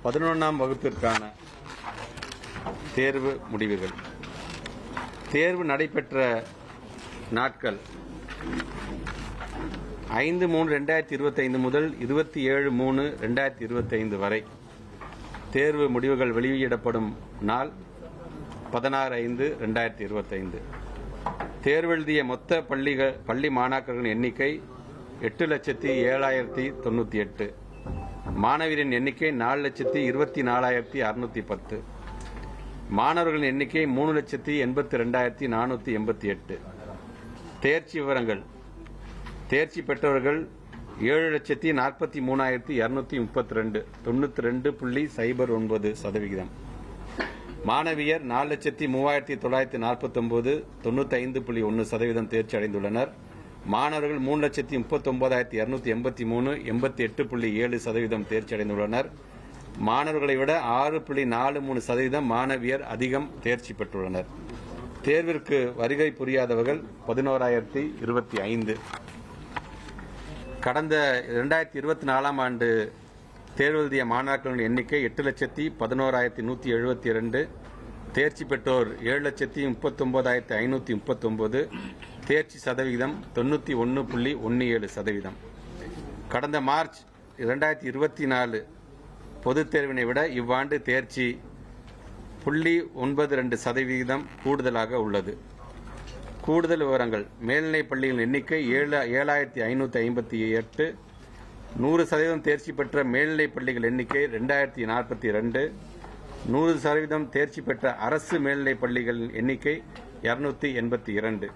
11ஆம் வகுப்பிற்கான தேர்வு முடிவுகள். தேர்வு நடைபெற்ற நாட்கள் 5/3/2025 முதல் 27/3/2025 வரை. தேர்வு முடிவுகள் வெளியிடப்படும் நாள் 16/5/2025. தேர்வெழுதிய மொத்த பள்ளி மாணாக்கர்களின் எண்ணிக்கை 8,07,098. மாணவரின் எண்ணிக்கை 4,24,610. மாணவர்களின் எண்ணிக்கை 3,82,488. தேர்ச்சி விவரங்கள். தேர்ச்சி பெற்றவர்கள் 7,43,232, 92.09%. மாணவியர் 4,03,949, 95.1% தேர்ச்சி அடைந்துள்ளனர். மாணவர்கள் 3,39,283, 88.7% தேர்ச்சி அடைந்துள்ளனர். மாணவர்களை விட 6.43% மாணவியர் அதிகம் தேர்ச்சி பெற்றுள்ளனர். தேர்விற்கு வருகை புரியாதவர்கள் 11,025. கடந்த 2024ஆம் ஆண்டு தேர்வெழுதிய மாணாக்கர்களின் எண்ணிக்கை 8,11,172. தேர்ச்சி பெற்றோர் 7,39,539. தேர்ச்சி சதவிகிதம் 91.17%. கடந்த மார்ச் 2024 பொதுத் தேர்வினை விட இவ்வாண்டு தேர்ச்சி 0.92% கூடுதலாக உள்ளது. கூடுதல் விவரங்கள். மேல்நிலைப் பள்ளிகளின் எண்ணிக்கை 7,558. 100% தேர்ச்சி பெற்ற மேல்நிலைப் பள்ளிகள் எண்ணிக்கை 2,042. 100% தேர்ச்சி பெற்ற அரசு மேல்நிலைப் பள்ளிகளின் எண்ணிக்கை 282.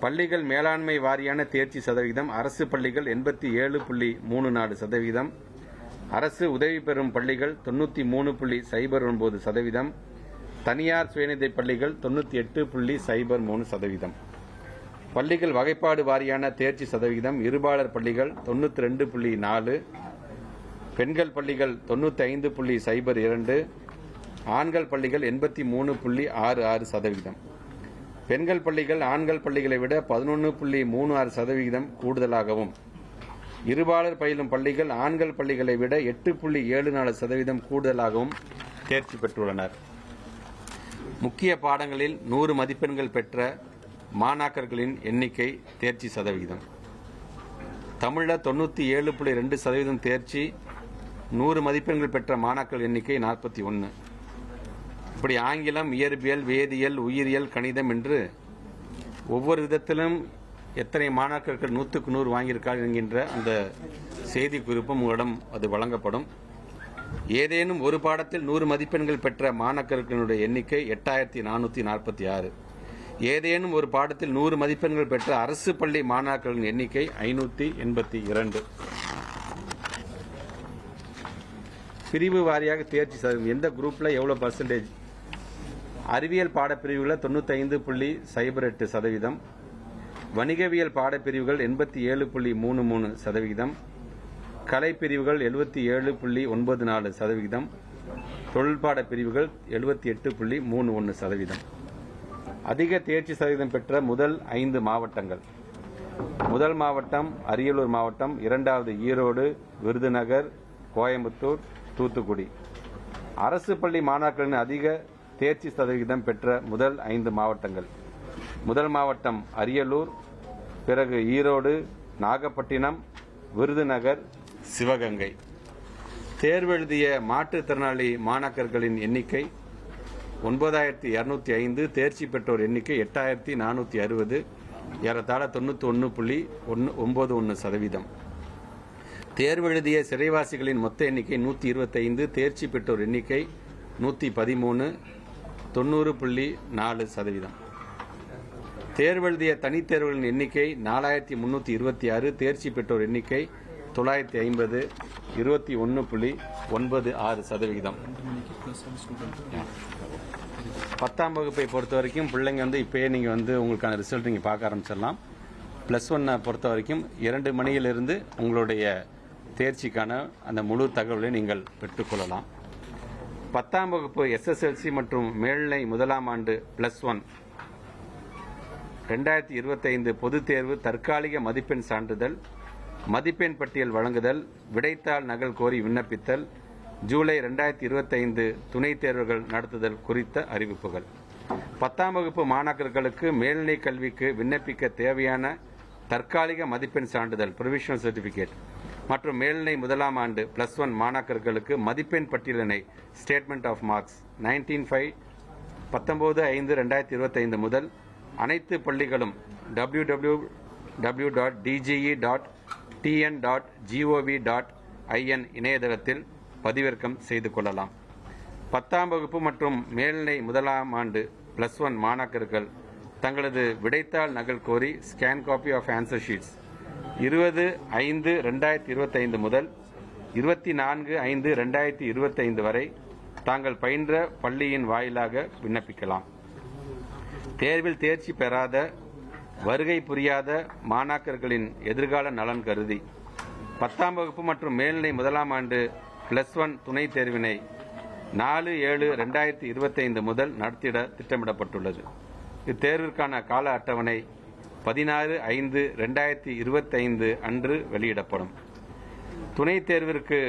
பள்ளிகள் மேலாண்மை வாரியான தேர்ச்சி சதவிகிதம். அரசு பள்ளிகள் 87.34%. அரசு உதவி பெறும் பள்ளிகள் 93.09%. தனியார் சுயநிதி பள்ளிகள் 98.03%. பள்ளிகள் வகைப்பாடு வாரியான தேர்ச்சி சதவிகிதம். இருபாலர் பள்ளிகள் 92.4%. பெண்கள் பள்ளிகள் 95.02%. ஆண்கள் பள்ளிகள் 83.66%. பெண்கள் பள்ளிகள் ஆண்கள் பள்ளிகளை விட 11.36% கூடுதலாகவும், இருபாலர் பயிலும் பள்ளிகள் ஆண்கள் பள்ளிகளை விட 8.74% கூடுதலாகவும் தேர்ச்சி பெற்றுள்ளனர். முக்கிய பாடங்களில் 100 மதிப்பெண்கள் பெற்ற மாணாக்கர்களின் எண்ணிக்கை. தேர்ச்சி சதவிகிதம். தமிழில் 97.2% தேர்ச்சி. 100 மதிப்பெண்கள் பெற்ற மாணாக்கர் எண்ணிக்கை 41. இப்படி ஆங்கிலம், இயற்பியல், வேதியியல், உயிரியல், கணிதம் என்று ஒவ்வொரு விதத்திலும் எத்தனை மாணாக்கர்கள் 100க்கு 100 வாங்கியிருக்கார்கள் என்கின்ற அந்த செய்தி குறிப்பும் உங்களிடம் அது வழங்கப்படும். ஏதேனும் ஒரு பாடத்தில் 100 மதிப்பெண்கள் பெற்ற மாணாக்கர்களுடைய எண்ணிக்கை 8,446. ஏதேனும் ஒரு பாடத்தில் 100 மதிப்பெண்கள் பெற்ற அரசு பள்ளி மாணாக்கர்களின் எண்ணிக்கை 582. பிரிவு வாரியாக தேர்ச்சி சதவீதம். எந்த குரூப்பில் எவ்வளோ பர்சன்டேஜ்? அறிவியல் பாடப்பிரிவுகளில் 95.08%. வணிகவியல் பாடப்பிரிவுகள் 87.33%. கலைப்பிரிவுகள் 77.94%. தொழில்பாட பிரிவுகள் 78.31%. அதிக தேர்ச்சி சதவீதம் பெற்ற முதல் 5 மாவட்டங்கள். முதல் மாவட்டம் அரியலூர் மாவட்டம், இரண்டாவது ஈரோடு, விருதுநகர், கோயம்புத்தூர், தூத்துக்குடி. அரசு பள்ளி மாணாக்கரின் அதிக தேர்ச்சி சதவிகிதம் பெற்ற முதல் 5 மாவட்டங்கள். முதல் மாவட்டம் அரியலூர், பிறகு ஈரோடு, நாகப்பட்டினம், விருதுநகர், சிவகங்கை. தேர்வெழுதிய மாற்றுத்திறனாளி மாணாக்கர்களின் எண்ணிக்கை 9,205. தேர்ச்சி பெற்றோர் எண்ணிக்கை 8,460. ஏறத்தாழ 91.91%. தேர்வெழுதிய சிறைவாசிகளின் மொத்த எண்ணிக்கை 125. தேர்ச்சி பெற்றோர் எண்ணிக்கை 113. 90.4%. தேர்வெழுதிய தனித்தேர்வுகளின் எண்ணிக்கை 4,326. தேர்ச்சி பெற்றோர் எண்ணிக்கை 950. 21.96%. 10ஆம் வகுப்பை பொறுத்த வரைக்கும் பிள்ளைங்க இப்போயே நீங்கள் உங்களுக்கான ரிசல்ட் நீங்கள் பார்க்க ஆரம்பிச்சிடலாம். +1 பொறுத்த வரைக்கும் 2 மணியிலிருந்து உங்களுடைய தேர்ச்சிக்கான அந்த முழு தகவலை நீங்கள் பெற்றுக்கொள்ளலாம். 10ஆம் வகுப்பு SSLC மற்றும் மேல்நிலை முதலாம் ஆண்டு +1 2025 பொதுத் தேர்வு தற்காலிக மதிப்பெண் சான்றிதழ், மதிப்பெண் பட்டியல் வழங்குதல், விடைத்தாள் நகல் கோரி விண்ணப்பித்தல், ஜூலை 2025 துணைத் தேர்வுகள் நடத்துதல் குறித்த அறிவிப்புகள். 10ஆம் வகுப்பு மாணாக்கர்களுக்கு மேல்நிலை கல்விக்கு விண்ணப்பிக்க தேவையான தற்காலிக மதிப்பெண் சான்றிதழ் ப்ரொவிஷனல் சர்டிபிகேட் மற்றும் மேல்நிலை முதலாம் ஆண்டு +1 மாணாக்கர்களுக்கு மதிப்பெண் பட்டியலினை ஸ்டேட்மெண்ட் ஆஃப் மார்க்ஸ் 19/5/2025 முதல் அனைத்து பள்ளிகளும் www.dge.tn.gov.in இணையதளத்தில் பதிவிறக்கம் செய்து கொள்ளலாம். 10ஆம் வகுப்பு மற்றும் மேல்நிலை முதலாம் ஆண்டு +1 மாணாக்கர்கள் தங்களது விடைத்தாள் நகல் கோரி scan copy of answer sheets 20/5/2025 முதல் 24/5/2025 வரை தாங்கள் பயின்ற பள்ளியின் வாயிலாக விண்ணப்பிக்கலாம். தேர்வில் தேர்ச்சி பெறாத வருகை புரியாத மாணாக்கர்களின் எதிர்கால நலன் கருதி 10ஆம் வகுப்பு மற்றும் மேல்நிலை முதலாம் ஆண்டு +1 துணைத் தேர்வினை 4/7/2025 முதல் நடத்திட திட்டமிடப்பட்டுள்ளது. இத்தேர்விற்கான கால அட்டவணை 16/5/2025 அன்று வெளியிடப்படும். துணைத் தேர்விற்கு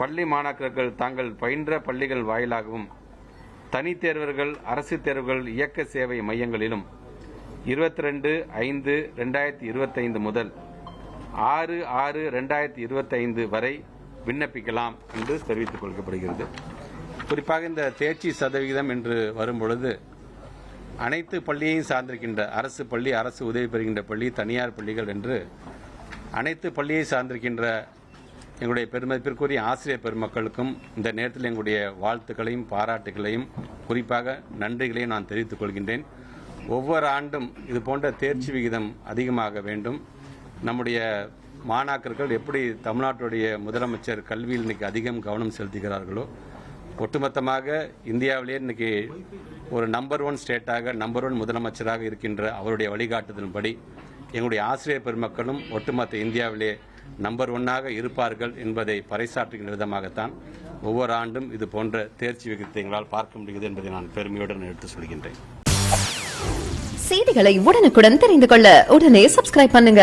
பள்ளி மாணாக்கர்கள் தாங்கள் பயின்ற பள்ளிகள் வாயிலாகவும் தனித் தேர்வர்கள் அரசு தேர்வுகள் இயக்க சேவை மையங்களிலும் 22/5/2025 முதல் 6/6/2025 வரை விண்ணப்பிக்கலாம் என்று தெரிவித்துக் கொள்ளப்படுகிறது. குறிப்பாக இந்த தேர்ச்சி சதவிகிதம் என்று வரும்பொழுது அனைத்து பள்ளியையும் சார்ந்திருக்கின்ற அரசு பள்ளி, அரசு உதவி பெறுகின்ற பள்ளி, தனியார் பள்ளிகள் என்று அனைத்து பள்ளியை சார்ந்திருக்கின்ற எங்களுடைய பெருமதிப்பிற்குரிய ஆசிரியர் பெருமக்களுக்கும் இந்த நேரத்தில் எங்களுடைய வாழ்த்துக்களையும் பாராட்டுகளையும் குறிப்பாக நன்றிகளையும் நான் தெரிவித்துக் கொள்கின்றேன். ஒவ்வொரு ஆண்டும் இது போன்ற தேர்ச்சி விகிதம் அதிகமாக வேண்டும். நம்முடைய மாணாக்கர்கள் எப்படி தமிழ்நாட்டுடைய முதலமைச்சர் கல்வியில் இன்னைக்கு அதிகம் கவனம் செலுத்துகிறார்களோ, ஒட்டுமொத்தமாக இந்தியாவிலேயே இன்னைக்கு ஒரு நம்பர் 1 ஸ்டேட்டாக நம்பர் 1 முதலமைச்சராக இருக்கின்ற அவருடைய வழிகாட்டுதலின்படி எங்களுடைய ஆசிரியர் பெருமக்களும் ஒட்டுமொத்த இந்தியாவிலே நம்பர் 1ஆக இருப்பார்கள் என்பதை பறைசாற்றுகின்ற விதமாகத்தான் ஒவ்வொரு ஆண்டும் இது போன்ற தேர்ச்சி விகிதத்தை எங்களால் பார்க்க முடிகிறது என்பதை நான் பெருமையுடன் எடுத்து சொல்கின்றேன். செய்திகளை உடனுக்குடன் தெரிந்து கொள்ள உடனே சப்ஸ்கிரைப் பண்ணுங்க.